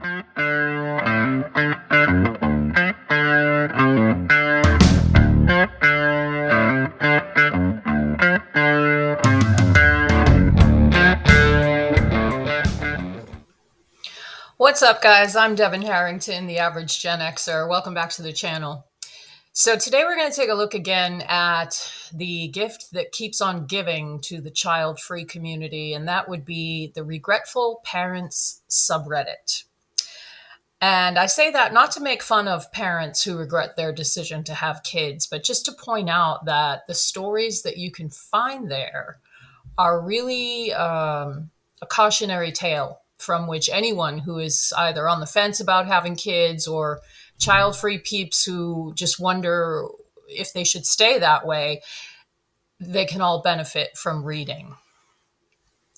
What's up, guys? I'm Devin Harrington, the average Gen Xer. Welcome back to the channel. So today we're going to take a look again at the gift that keeps on giving to the child-free community, and that would be the Regretful Parents subreddit. And I say that not to make fun of parents who regret their decision to have kids, but just to point out that the stories that you can find there are really a cautionary tale from which anyone who is either on the fence about having kids or child-free peeps who just wonder if they should stay that way, they can all benefit from reading.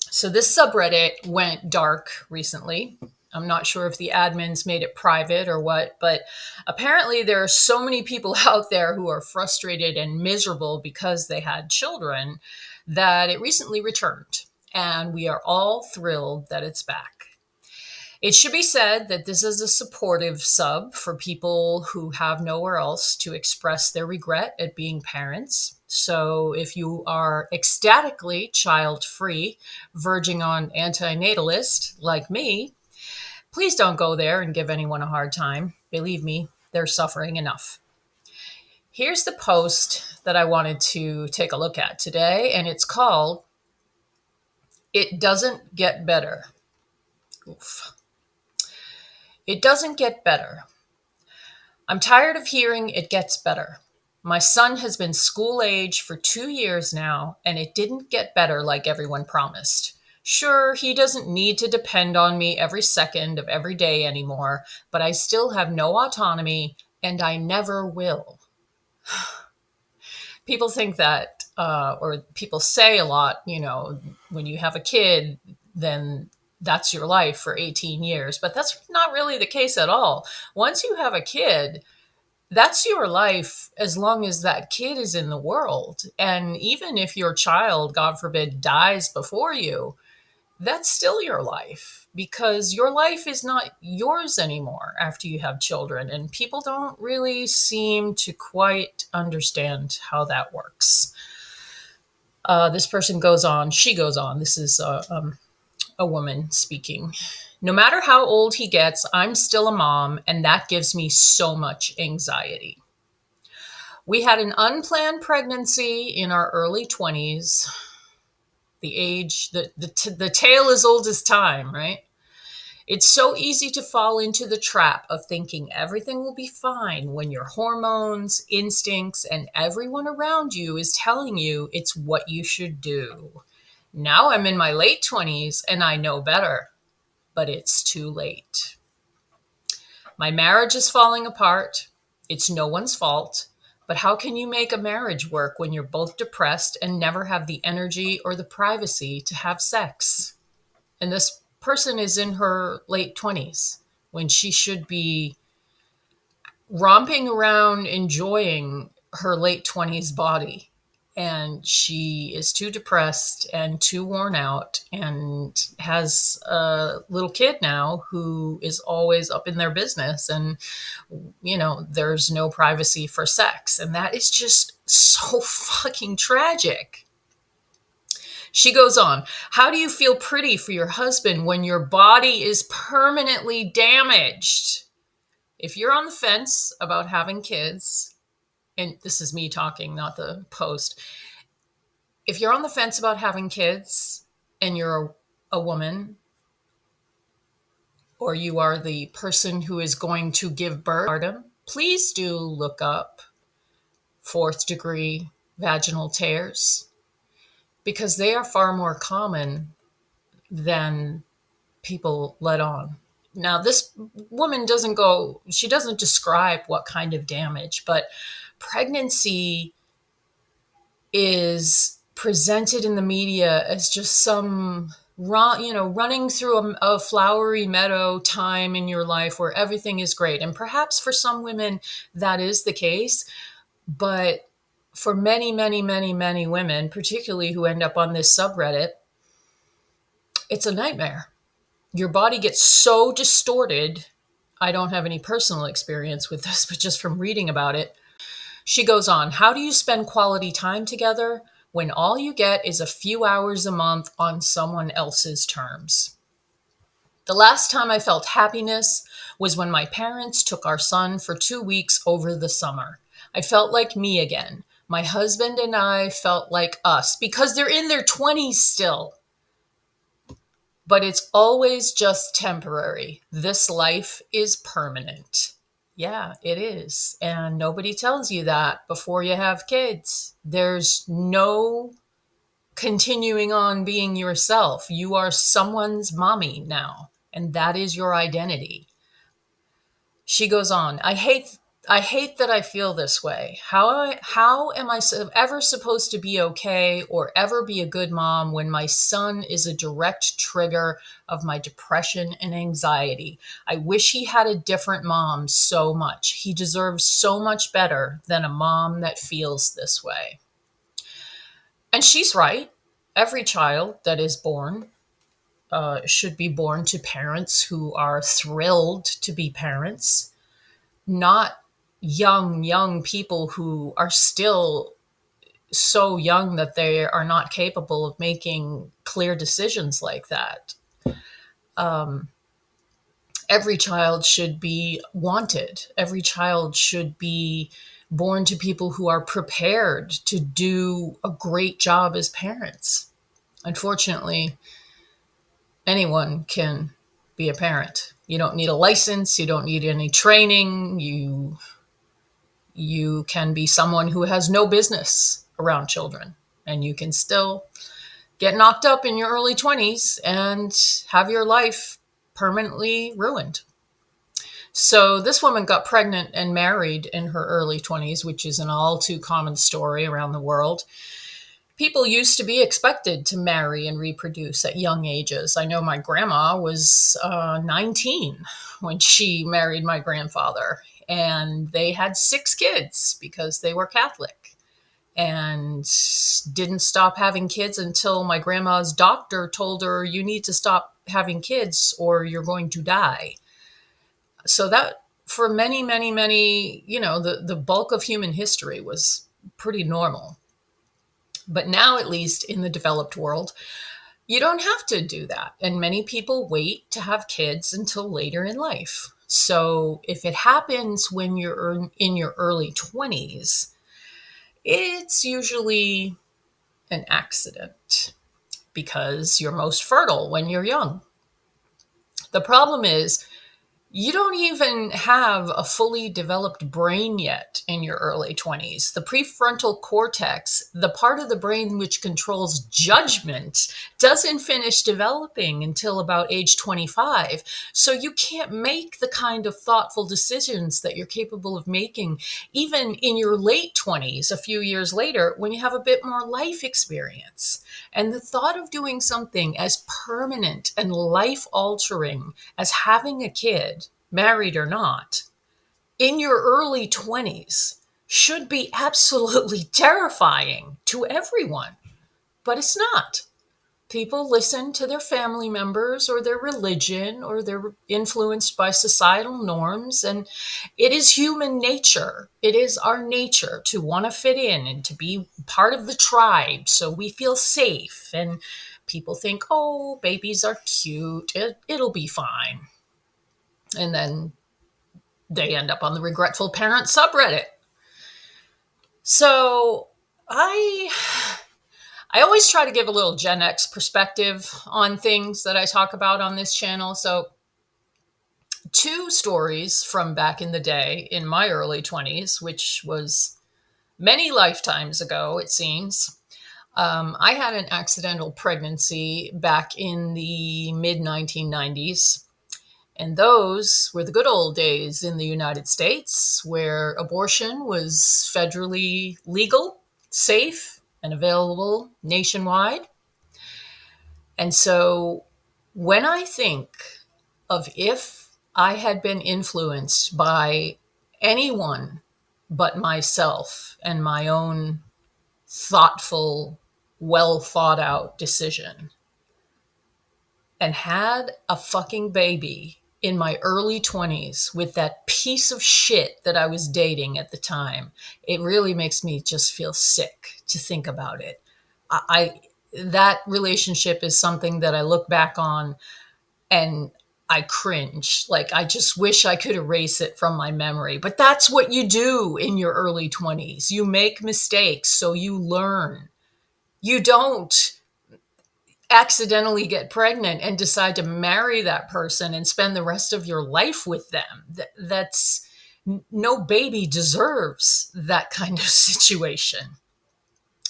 So this subreddit went dark recently. I'm not sure if the admins made it private or what, but apparently there are so many people out there who are frustrated and miserable because they had children that it recently returned, and we are all thrilled that it's back. It should be said that this is a supportive sub for people who have nowhere else to express their regret at being parents. So if you are ecstatically child-free, verging on antinatalist like me, please don't go there and give anyone a hard time. Believe me, they're suffering enough. Here's the post that I wanted to take a look at today, and it's called "It Doesn't Get Better." Oof. It doesn't get better. I'm tired of hearing it gets better. My son has been school age for 2 years now, and it didn't get better like everyone promised. Sure, he doesn't need to depend on me every second of every day anymore, but I still have no autonomy, and I never will. People think that, or people say a lot, when you have a kid, then that's your life for 18 years. But that's not really the case at all. Once you have a kid, that's your life as long as that kid is in the world. And even if your child, God forbid, dies before you, that's still your life, because your life is not yours anymore after you have children. And people don't really seem to quite understand how that works. This person goes on, she goes on. This is a woman speaking. No matter how old he gets, I'm still a mom, and that gives me so much anxiety. We had an unplanned pregnancy in our early 20s. The age, the tale as old as time, right? It's so easy to fall into the trap of thinking everything will be fine when your hormones, instincts, and everyone around you is telling you it's what you should do. Now I'm in my late 20s and I know better, but it's too late. My marriage is falling apart. It's no one's fault. But how can you make a marriage work when you're both depressed and never have the energy or the privacy to have sex? And this person is in her late 20s when she should be romping around enjoying her late 20s body. And she is too depressed and too worn out and has a little kid now who is always up in their business. And, there's no privacy for sex. And that is just so fucking tragic. She goes on, how do you feel pretty for your husband when your body is permanently damaged? If you're on the fence about having kids, and this is me talking, not the post. If you're on the fence about having kids and you're a woman, or you are the person who is going to give birth, please do look up 4th degree vaginal tears, because they are far more common than people let on. Now, this woman she doesn't describe what kind of damage, but pregnancy is presented in the media as just some, running through a flowery meadow time in your life where everything is great. And perhaps for some women that is the case, but for many, many, many, many women, particularly who end up on this subreddit, it's a nightmare. your body gets so distorted. I don't have any personal experience with this, but just from reading about it. She goes on, how do you spend quality time together when all you get is a few hours a month on someone else's terms? The last time I felt happiness was when my parents took our son for 2 weeks over the summer. I felt like me again. My husband and I felt like us because they're in their 20s still. But it's always just temporary. This life is permanent. Yeah, it is. And nobody tells you that before you have kids. There's no continuing on being yourself. You are someone's mommy now, and that is your identity. She goes on, I hate that I feel this way. How am I ever supposed to be okay or ever be a good mom when my son is a direct trigger of my depression and anxiety? I wish he had a different mom so much. He deserves so much better than a mom that feels this way. And she's right. Every child that is born should be born to parents who are thrilled to be parents, not young people who are still so young that they are not capable of making clear decisions like that. Every child should be wanted. Every child should be born to people who are prepared to do a great job as parents. Unfortunately, anyone can be a parent. You don't need a license. You don't need any training. You can be someone who has no business around children, and you can still get knocked up in your early 20s and have your life permanently ruined. So this woman got pregnant and married in her early 20s, which is an all too common story around the world. People used to be expected to marry and reproduce at young ages. I know my grandma was 19 when she married my grandfather, and they had 6 kids because they were Catholic, and didn't stop having kids until my grandma's doctor told her, you need to stop having kids or you're going to die. So that, for many, the bulk of human history was pretty normal. But now, at least in the developed world, you don't have to do that. And many people wait to have kids until later in life. So if it happens when you're in your early 20s, it's usually an accident because you're most fertile when you're young. The problem is, you don't even have a fully developed brain yet in your early 20s. The prefrontal cortex, the part of the brain which controls judgment, doesn't finish developing until about age 25. So you can't make the kind of thoughtful decisions that you're capable of making even in your late 20s, a few years later, when you have a bit more life experience. And the thought of doing something as permanent and life altering as having a kid, married or not, in your early 20s should be absolutely terrifying to everyone. But it's not. People listen to their family members or their religion, or they're influenced by societal norms. And it is human nature. It is our nature to want to fit in and to be part of the tribe so we feel safe. And people think, oh, babies are cute. It'll be fine. And then they end up on the Regretful Parents subreddit. So I always try to give a little Gen X perspective on things that I talk about on this channel. So 2 stories from back in the day in my early 20s, which was many lifetimes ago, it seems. I had an accidental pregnancy back in the mid 1990s. And those were the good old days in the United States, where abortion was federally legal, safe, and available nationwide. And so when I think of if I had been influenced by anyone but myself and my own thoughtful, well thought out decision, and had a fucking baby in my early 20s with that piece of shit that I was dating at the time, it really makes me just feel sick to think about it. I that relationship is something that I look back on and I cringe. Like, I just wish I could erase it from my memory. But that's what you do in your early 20s. You make mistakes, so you learn. You don't accidentally get pregnant and decide to marry that person and spend the rest of your life with them. That's no baby deserves that kind of situation.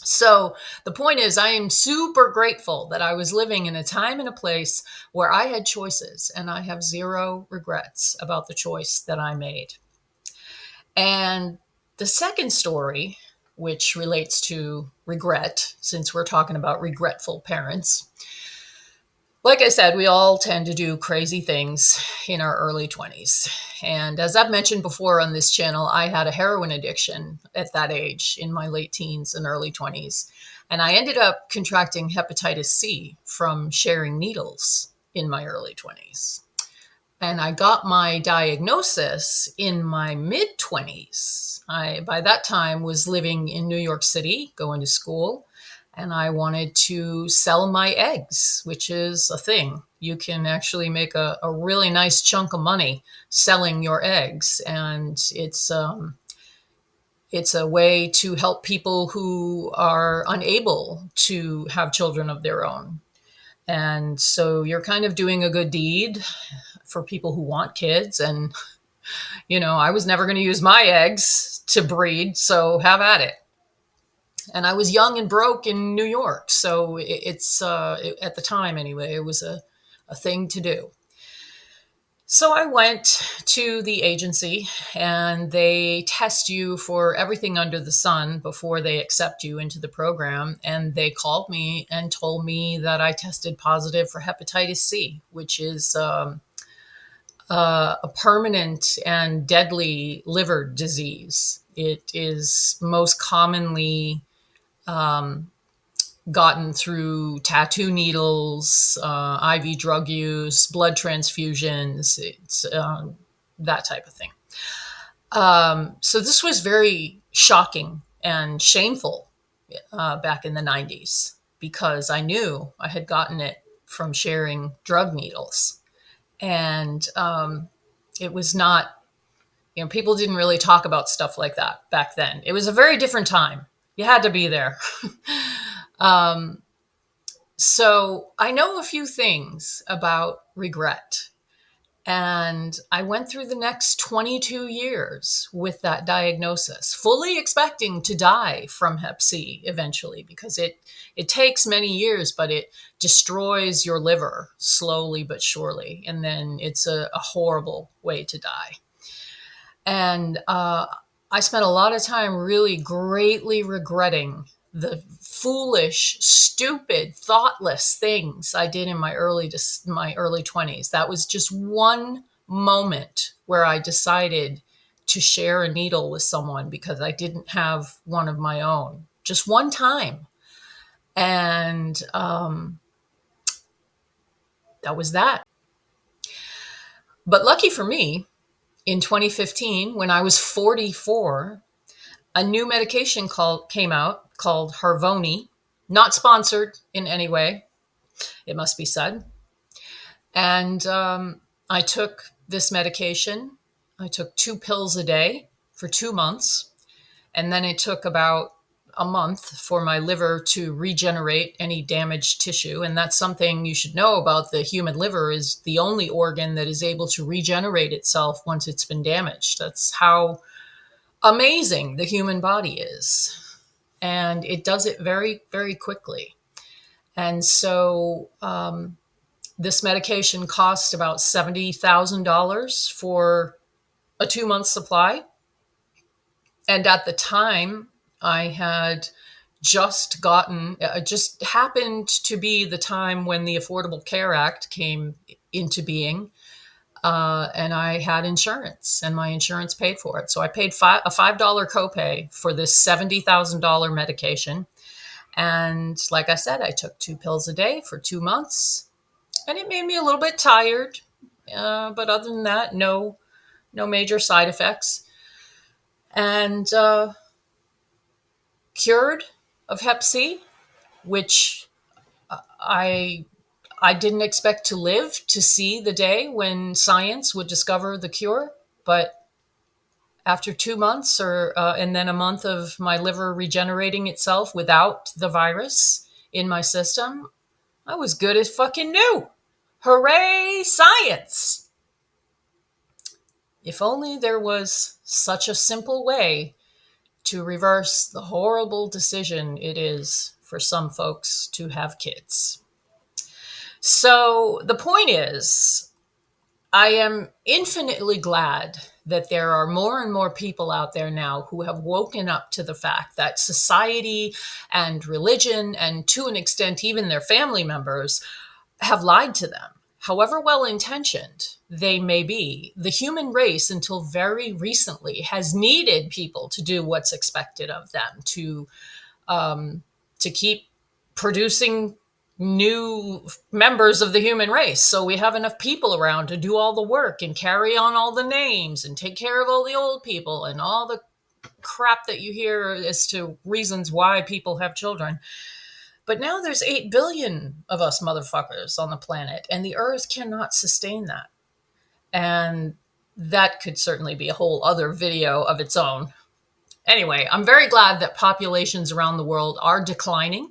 So the point is, I am super grateful that I was living in a time and a place where I had choices, and I have zero regrets about the choice that I made. And the second story, which relates to regret, since we're talking about regretful parents, like I said, we all tend to do crazy things in our early 20s. And as I've mentioned before on this channel, I had a heroin addiction at that age in my late teens and early 20s. And I ended up contracting hepatitis C from sharing needles in my early 20s. And I got my diagnosis in my mid 20s. I, by that time, was living in New York City, going to school, and I wanted to sell my eggs, which is a thing. You can actually make a really nice chunk of money selling your eggs, and it's a way to help people who are unable to have children of their own. And so you're kind of doing a good deed for people who want kids. And, I was never going to use my eggs to breed, so have at it. And I was young and broke in New York. So at the time anyway, it was a thing to do. So I went to the agency, and they test you for everything under the sun before they accept you into the program. And they called me and told me that I tested positive for hepatitis C, which is a permanent and deadly liver disease. It is most commonly gotten through tattoo needles, IV drug use, blood transfusions. It's that type of thing. So this was very shocking and shameful back in the 90s, because I knew I had gotten it from sharing drug needles. And it was not, people didn't really talk about stuff like that back then. It was a very different time. You had to be there. So I know a few things about regret. And I went through the next 22 years with that diagnosis, fully expecting to die from Hep C eventually, because it takes many years, but it destroys your liver slowly but surely. And then it's a horrible way to die. And I spent a lot of time really greatly regretting the foolish, stupid, thoughtless things I did in my early 20s. That was just one moment where I decided to share a needle with someone because I didn't have one of my own. Just one time. And that was that. But lucky for me, in 2015, when I was 44, a new medication came out called Harvoni, not sponsored in any way, it must be said. And I took this medication. I took 2 pills a day for 2 months. And then it took about a month for my liver to regenerate any damaged tissue. And that's something you should know about the human liver, is the only organ that is able to regenerate itself once it's been damaged. That's how amazing the human body is. And it does it very, very quickly. And so this medication cost about $70,000 for a 2-month supply. And at the time, I had just gotten, it just happened to be the time when the Affordable Care Act came into being. And I had insurance, and my insurance paid for it. So I paid a $5 copay for this $70,000 medication. And like I said, I took 2 pills a day for 2 months. and it made me a little bit tired. But other than that, no major side effects. And cured of Hep C, which I I didn't expect to live to see the day when science would discover the cure. But after 2 months, or and then a month of my liver regenerating itself without the virus in my system, I was good as fucking new. Hooray, science! If only there was such a simple way to reverse the horrible decision it is for some folks to have kids. So the point is, I am infinitely glad that there are more and more people out there now who have woken up to the fact that society and religion, and to an extent, even their family members, have lied to them. However well intentioned they may be, the human race, until very recently, has needed people to do what's expected of them, to keep producing new members of the human race. So we have enough people around to do all the work and carry on all the names and take care of all the old people and all the crap that you hear as to reasons why people have children. But now there's 8 billion of us motherfuckers on the planet, and the earth cannot sustain that. And that could certainly be a whole other video of its own. Anyway, I'm very glad that populations around the world are declining.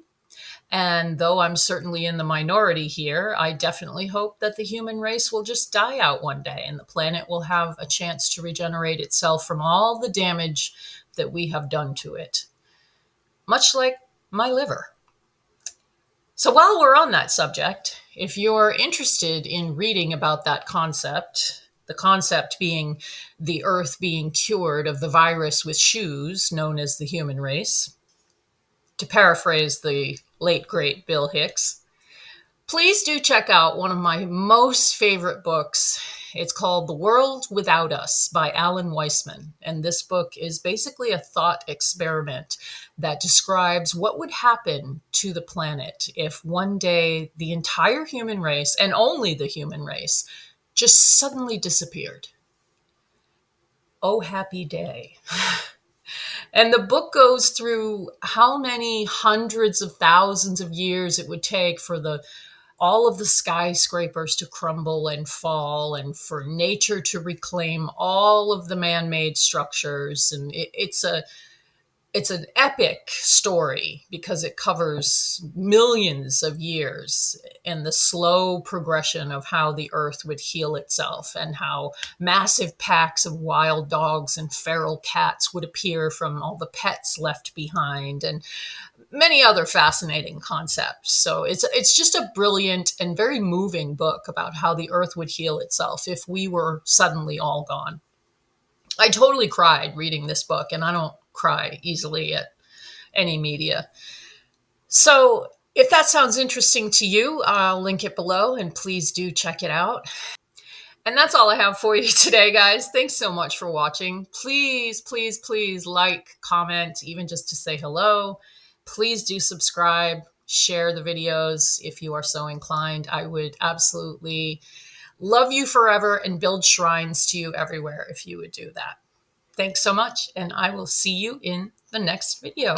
And though I'm certainly in the minority here, I definitely hope that the human race will just die out one day and the planet will have a chance to regenerate itself from all the damage that we have done to it. Much like my liver. So while we're on that subject, if you're interested in reading about that concept, the concept being the earth being cured of the virus with shoes known as the human race, to paraphrase the late great Bill Hicks, please do check out one of my most favorite books. It's called The World Without Us by Alan Weissman. And this book is basically a thought experiment that describes what would happen to the planet if one day the entire human race, and only the human race, just suddenly disappeared. Oh, happy day. And the book goes through how many hundreds of thousands of years it would take for all of the skyscrapers to crumble and fall, and for nature to reclaim all of the man-made structures. And it's an epic story because it covers millions of years and the slow progression of how the earth would heal itself, and how massive packs of wild dogs and feral cats would appear from all the pets left behind, and many other fascinating concepts. So it's just a brilliant and very moving book about how the earth would heal itself if we were suddenly all gone. I totally cried reading this book, and I don't cry easily at any media. So if that sounds interesting to you, I'll link it below, and please do check it out. And that's all I have for you today, guys. Thanks so much for watching. Please, please, please like, comment, even just to say hello. Please do subscribe, share the videos if you are so inclined. I would absolutely love you forever and build shrines to you everywhere if you would do that. Thanks so much, and I will see you in the next video.